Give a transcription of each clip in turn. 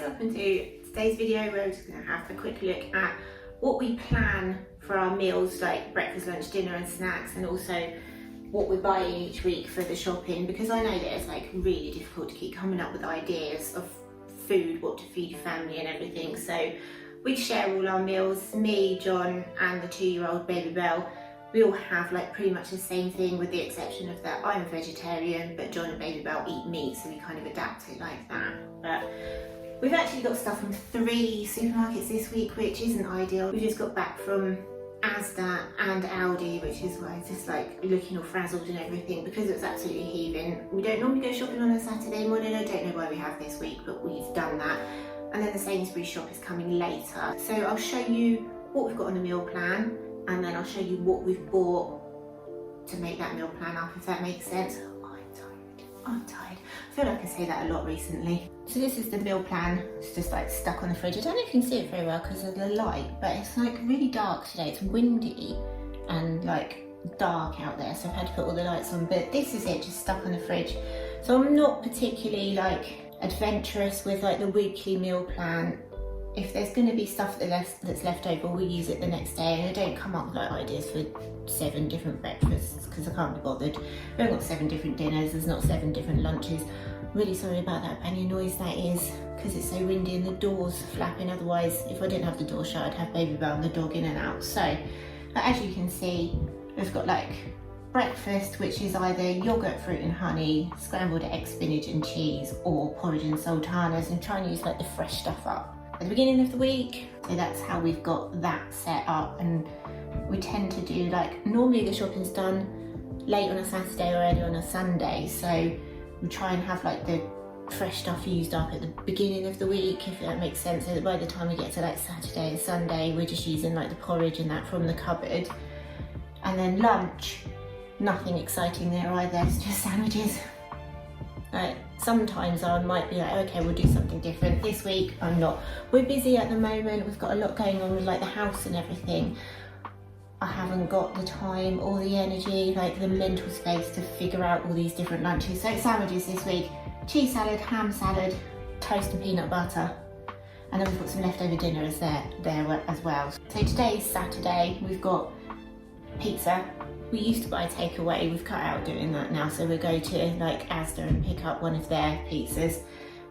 welcome to today's video. We're just going to have a quick look at what we plan for our meals, like breakfast, lunch, dinner and snacks, and also what we're buying each week for the shopping, because I know that it's like really difficult to keep coming up with ideas of food, what to feed your family and everything. So we share all our meals, me, John and the 2-year-old baby Belle. We all have like pretty much the same thing, with the exception of that I'm a vegetarian, but John and baby Belle eat meat, so we kind of adapt it like that. But we've actually got stuff from 3 supermarkets this week, which isn't ideal. We just got back from Asda and Aldi, which is why it's just like looking all frazzled and everything, because it's absolutely heaving. We don't normally go shopping on a Saturday morning. I don't know why we have this week, but we've done that. And then the Sainsbury's shop is coming later. So I'll show you what we've got on the meal plan, and then I'll show you what we've bought to make that meal plan up, if that makes sense. Oh, I'm tired. I feel like I say that a lot recently. So this is the meal plan. It's just like stuck on the fridge. I don't know if you can see it very well because of the light, but it's like really dark today. It's windy and like dark out there, so I've had to put all the lights on, but this is it, just stuck on the fridge. So I'm not particularly like adventurous with like the weekly meal plan. If there's going to be stuff that's left over, we'll use it the next day, and I don't come up with like ideas for 7 different breakfasts because I can't be bothered. We haven't got 7 different dinners, there's not 7 different lunches. I'm really sorry about that banging noise that is, because it's so windy and the door's flapping. Otherwise, if I didn't have the door shut, I'd have baby Belle and the dog in and out. So, but as you can see, we've got like breakfast, which is either yogurt, fruit and honey, scrambled eggs, spinach and cheese, or porridge and sultanas, and try and use like the fresh stuff up at the beginning of the week. So that's how we've got that set up, and we tend to do like, normally the shopping's done late on a Saturday or early on a Sunday, so we try and have like the fresh stuff used up at the beginning of the week, if that makes sense, so that by the time we get to like Saturday and Sunday, we're just using like the porridge and that from the cupboard. And then lunch, nothing exciting there either, it's just sandwiches. Sometimes I might be like, okay, we'll do something different. This week, I'm not. We're busy at the moment. We've got a lot going on with like the house and everything. I haven't got the time or the energy, like the mental space to figure out all these different lunches. So sandwiches this week, cheese salad, ham salad, toast and peanut butter. And then we've got some leftover dinners there as well. So today's Saturday, we've got pizza. We used to buy takeaway, we've cut out doing that now, so we'll go to like Asda and pick up one of their pizzas,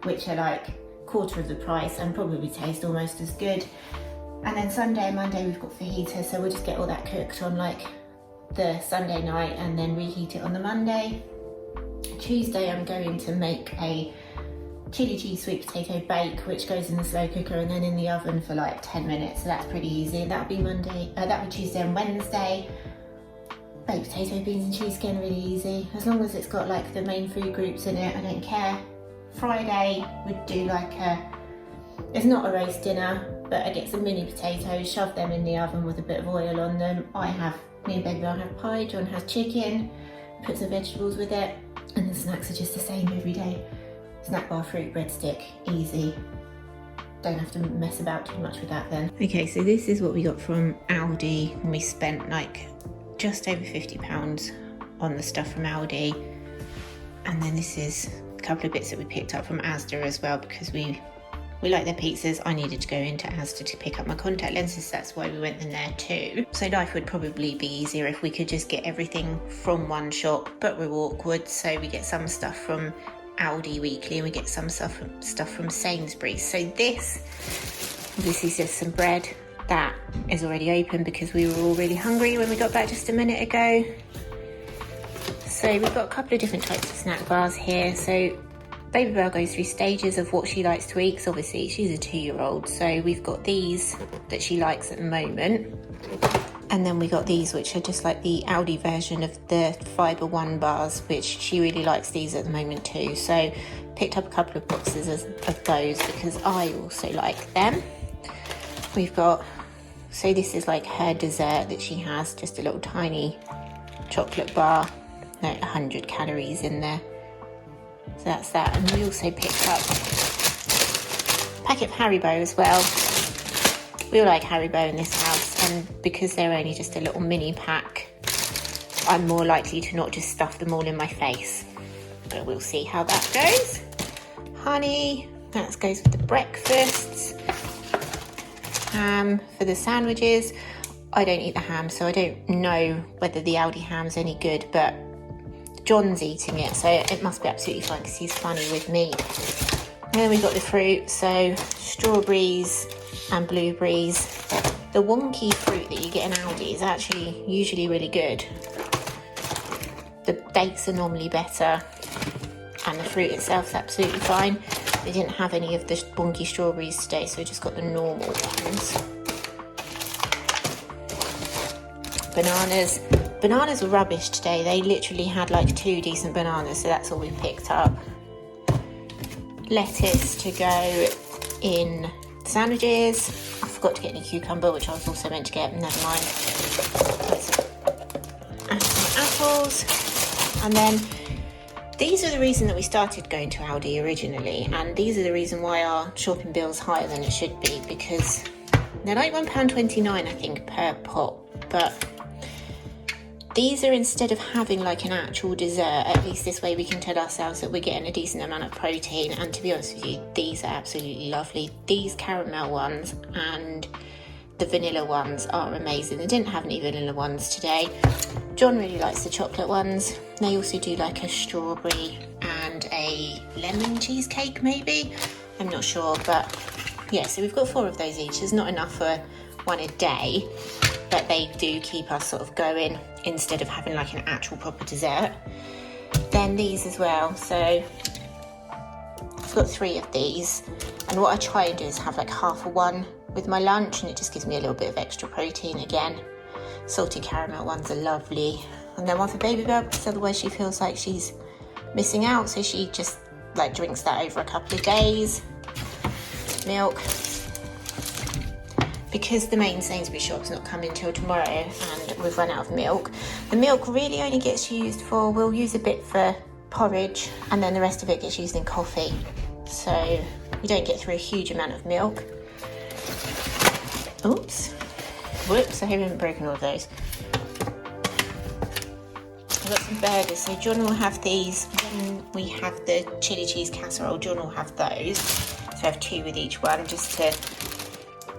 which are like quarter of the price and probably taste almost as good. And then Sunday and Monday we've got fajita, so we'll just get all that cooked on like the Sunday night and then reheat it on the Monday. Tuesday I'm going to make a chili cheese sweet potato bake, which goes in the slow cooker and then in the oven for like 10 minutes, so that's pretty easy. That'll be Tuesday and Wednesday. Baked potato, beans and cheese, again really easy. As long as it's got like the main food groups in it, I don't care. Friday we'd do like it's not a roast dinner, but I get some mini potatoes, shove them in the oven with a bit of oil on them. Me and baby Belle have pie, John has chicken, put some vegetables with it, and the snacks are just the same every day. Snack bar, fruit, breadstick, easy. Don't have to mess about too much with that then. Okay, so this is what we got from Aldi, and we spent like just over £50 on the stuff from Aldi. And then this is a couple of bits that we picked up from Asda as well, because we like their pizzas. I needed to go into Asda to pick up my contact lenses, that's why we went in there too. So life would probably be easier if we could just get everything from one shop, but we're awkward, so we get some stuff from Aldi weekly and we get some stuff from Sainsbury's. So this is just some bread. That is already open because we were all really hungry when we got back just a minute ago. So we've got a couple of different types of snack bars here. So baby Belle goes through stages of what she likes to eat, because obviously she's a 2-year-old. So we've got these that she likes at the moment. And then we got these, which are just like the Aldi version of the Fibre One bars, which she really likes these at the moment too. So picked up a couple of boxes of those because I also like them. We've got, so this is like her dessert that she has, just a little tiny chocolate bar, like 100 calories in there. So that's that. And we also picked up a packet of Haribo as well. We all like Haribo in this house, and because they're only just a little mini pack, I'm more likely to not just stuff them all in my face. But we'll see how that goes. Honey, That goes with the breakfasts. Ham for the sandwiches. I don't eat the ham, so I don't know whether the Aldi ham's any good, but John's eating it, so it must be absolutely fine because he's funny with meat. And then we've got the fruit, so strawberries and blueberries. The wonky fruit that you get in Aldi is actually usually really good. The dates are normally better, and the fruit itself is absolutely fine. They didn't have any of the wonky strawberries today, so we just got the normal ones. Bananas. Bananas were rubbish today. They literally had like 2 decent bananas, so that's all we picked up. Lettuce to go in the sandwiches. I forgot to get any cucumber, which I was also meant to get, never mind. And some apples. And then these are the reason that we started going to Aldi originally, and these are the reason why our shopping bill's higher than it should be, because they're like £1.29 I think per pot, but these are, instead of having like an actual dessert, at least this way we can tell ourselves that we're getting a decent amount of protein. And to be honest with you, these are absolutely lovely. These caramel ones and the vanilla ones are amazing. They didn't have any vanilla ones today. John really likes the chocolate ones. They also do like a strawberry and a lemon cheesecake maybe, I'm not sure, but yeah, so we've got 4 of those each. There's not enough for one a day, but they do keep us sort of going instead of having like an actual proper dessert. Then these as well, so I've got 3 of these, and what I try and do is have like half of one with my lunch, and it just gives me a little bit of extra protein again. Salted caramel ones are lovely. And then one for Baby Bell, because otherwise she feels like she's missing out, so she just like drinks that over a couple of days. Milk. Because the main Sainsbury's shop's not coming till tomorrow and we've run out of milk, the milk really only gets used for, we'll use a bit for porridge, and then the rest of it gets used in coffee. So we don't get through a huge amount of milk. Oops. Whoops, I haven't broken all of those. I've got some burgers, so John will have these. When we have the chili cheese casserole, John will have those. So I have 2 with each one, just to,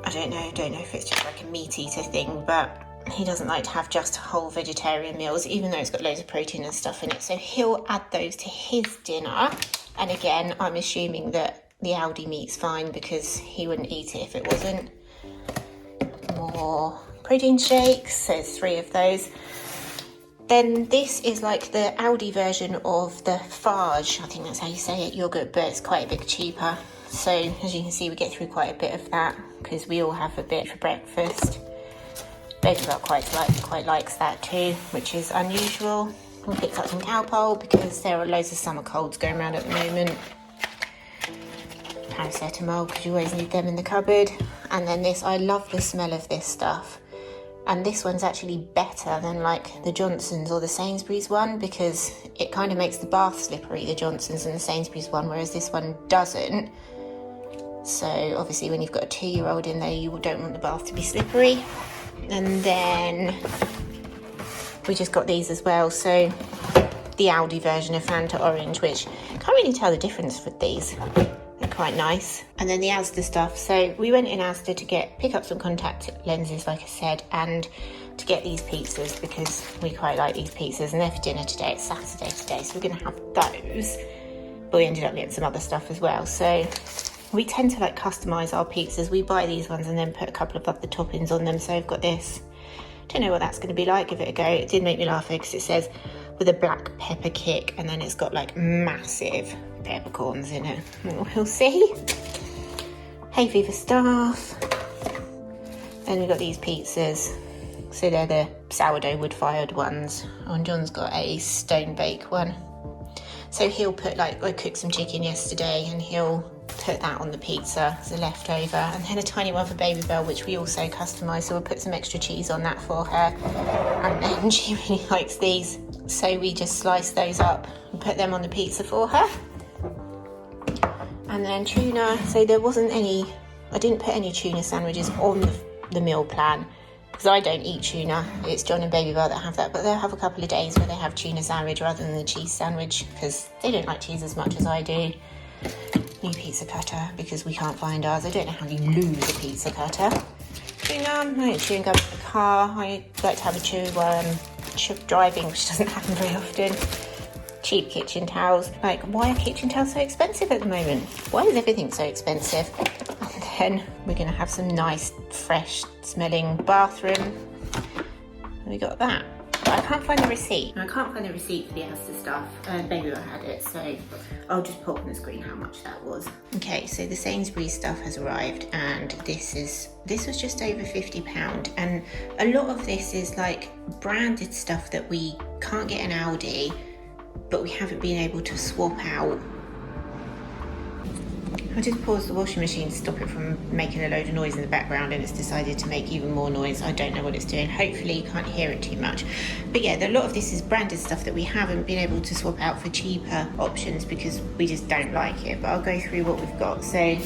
I don't know if it's just like a meat eater thing, but he doesn't like to have just whole vegetarian meals, even though it's got loads of protein and stuff in it. So he'll add those to his dinner. And again, I'm assuming that the Aldi meat's fine because he wouldn't eat it if it wasn't. More protein shakes, so 3 of those. Then this is like the Aldi version of the Farge, I think that's how you say it, yogurt, but it's quite a bit cheaper. So as you can see, we get through quite a bit of that because we all have a bit for breakfast. Baby Bell quite likes that too, which is unusual. We picked up some Cowpole because there are loads of summer colds going around at the moment. Paracetamol, because you always need them in the cupboard. And then this, I love the smell of this stuff. And this one's actually better than like the Johnson's or the Sainsbury's one, because it kind of makes the bath slippery, the Johnson's and the Sainsbury's one, whereas this one doesn't. So obviously when you've got a 2-year-old in there, you don't want the bath to be slippery. And then we just got these as well. So the Aldi version of Fanta Orange, which I can't really tell the difference with these. They're quite nice. And then the Asda stuff. So we went in Asda to pick up some contact lenses, like I said, and to get these pizzas because we quite like these pizzas, and they're for dinner today. It's Saturday today, so we're going to have those. But we ended up getting some other stuff as well. So we tend to like customise our pizzas. We buy these ones and then put a couple of other toppings on them. So I've got this. Don't know what that's going to be like. Give it a go. It did make me laugh because it says with a black pepper kick, and then it's got like massive peppercorns in it. We'll see. Hay fever staff. Then we've got these pizzas. So they're the sourdough wood-fired ones. Oh, and John's got a stone bake one. So he'll put like, I cooked some chicken yesterday and he'll put that on the pizza as a leftover. And then a tiny one for Baby Bell, which we also customise. So we'll put some extra cheese on that for her. And then she really likes these. So we just slice those up and put them on the pizza for her. And then tuna. So there wasn't any, I didn't put any tuna sandwiches on the meal plan because I don't eat tuna. It's John and Baby Bell that have that, but they'll have a couple of days where they have tuna sandwich rather than the cheese sandwich because they don't like cheese as much as I do. New pizza cutter because we can't find ours. I don't know how you lose a pizza cutter. Chewing gum, I like chewing gum in the car. I like to have a chew driving, which doesn't happen very often. Cheap kitchen towels. Like, why are kitchen towels so expensive at the moment? Why is everything so expensive? And then we're gonna have some nice, fresh smelling bathroom. We got that. But I can't find the receipt. I can't find the receipt for the Asda stuff. Baby had it, so I'll just pop on the screen how much that was. Okay, so the Sainsbury's stuff has arrived, and this was just over £50, and a lot of this is like branded stuff that we can't get in Aldi, but we haven't been able to swap out. I just paused the washing machine to stop it from making a load of noise in the background, and it's decided to make even more noise. I don't know what it's doing. Hopefully you can't hear it too much. But yeah, a lot of this is branded stuff that we haven't been able to swap out for cheaper options because we just don't like it. But I'll go through what we've got. So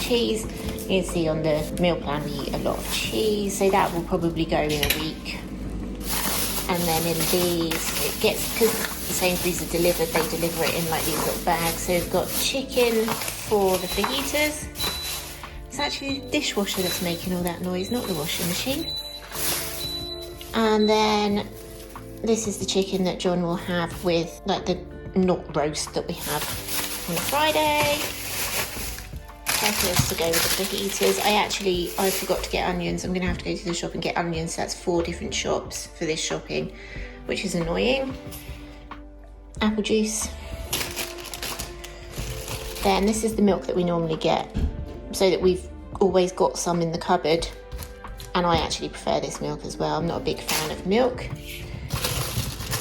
cheese, you can see on the meal plan we eat a lot of cheese, so that will probably go in a week. And then in these, it gets, because the Sainsbury's are delivered, they deliver it in like these little bags. So we've got chicken for the fajitas. It's actually the dishwasher that's making all that noise, not the washing machine. And then this is the chicken that John will have with like the not roast that we have on a Friday. Peppers to go with the fajitas. I forgot to get onions. I'm gonna have to go to the shop and get onions. That's 4 different shops for this shopping, which is annoying. Apple juice. Then this is the milk that we normally get, so that we've always got some in the cupboard. And I actually prefer this milk as well. I'm not a big fan of milk.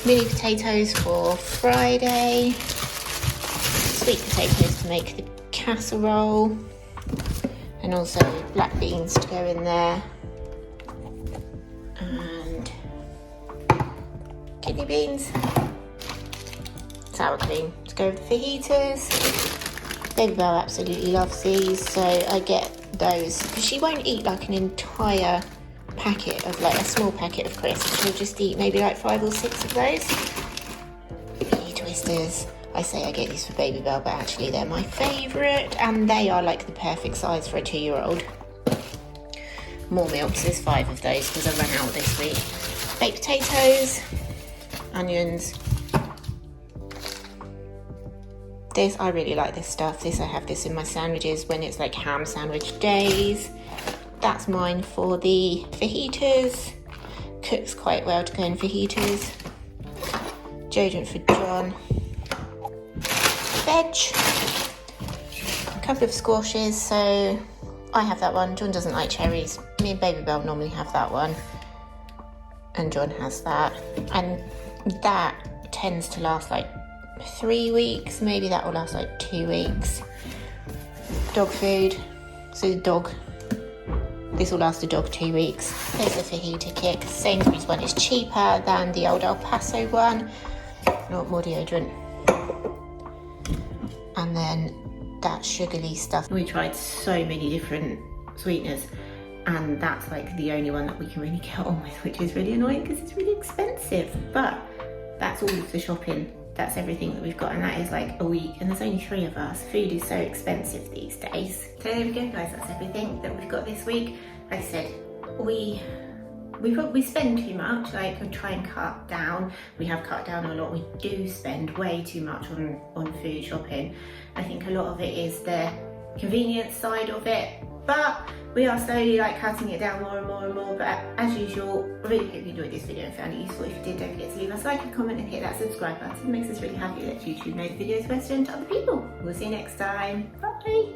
Mini potatoes for Friday. Sweet potatoes to make the casserole, and also black beans to go in there, and kidney beans, sour cream to go with the fajitas. Baby Belle absolutely loves these, so I get those because she won't eat like an entire packet of, like a small packet of crisps. She'll just eat maybe like 5 or 6 of those. Mini twisters. I say I get these for Baby Belle, but actually they're my favourite, and they are like the perfect size for a 2-year-old. More milk, so there's 5 of those because I ran out this week. Baked potatoes, onions. This, I really like this stuff. I have this in my sandwiches when it's like ham sandwich days. That's mine for the fajitas. Cooks quite well to go in fajitas. Deodorant for John. Veg. A couple of squashes, so I have that one. John doesn't like cherries. Me and Baby Belle normally have that one. And John has that. And that tends to last like 3 weeks. Maybe that will last like 2 weeks. Dog food. So the dog. This will last the dog 2 weeks. There's the fajita kit. Sainsbury's one is cheaper than the old El Paso one. Not more deodorant. And then that sugary stuff. We tried so many different sweeteners, and that's like the only one that we can really get on with, which is really annoying because it's really expensive. But that's all of the shopping. That's everything that we've got, and that is like a week, and there's only 3 of us. Food is so expensive these days. So there we go, guys. That's everything that we've got this week. Like I said, we spend too much. Like, we try and cut down. We have cut down a lot. We do spend way too much on food shopping. I think a lot of it is the convenience side of it, but we are slowly like cutting it down more and more and more. But as usual, I really hope you enjoyed this video and found it useful. If you did, don't forget to leave us a like, a comment, and hit that subscribe button. It makes us really happy that YouTube know the videos are best shown to other people. We'll see you next time. Bye.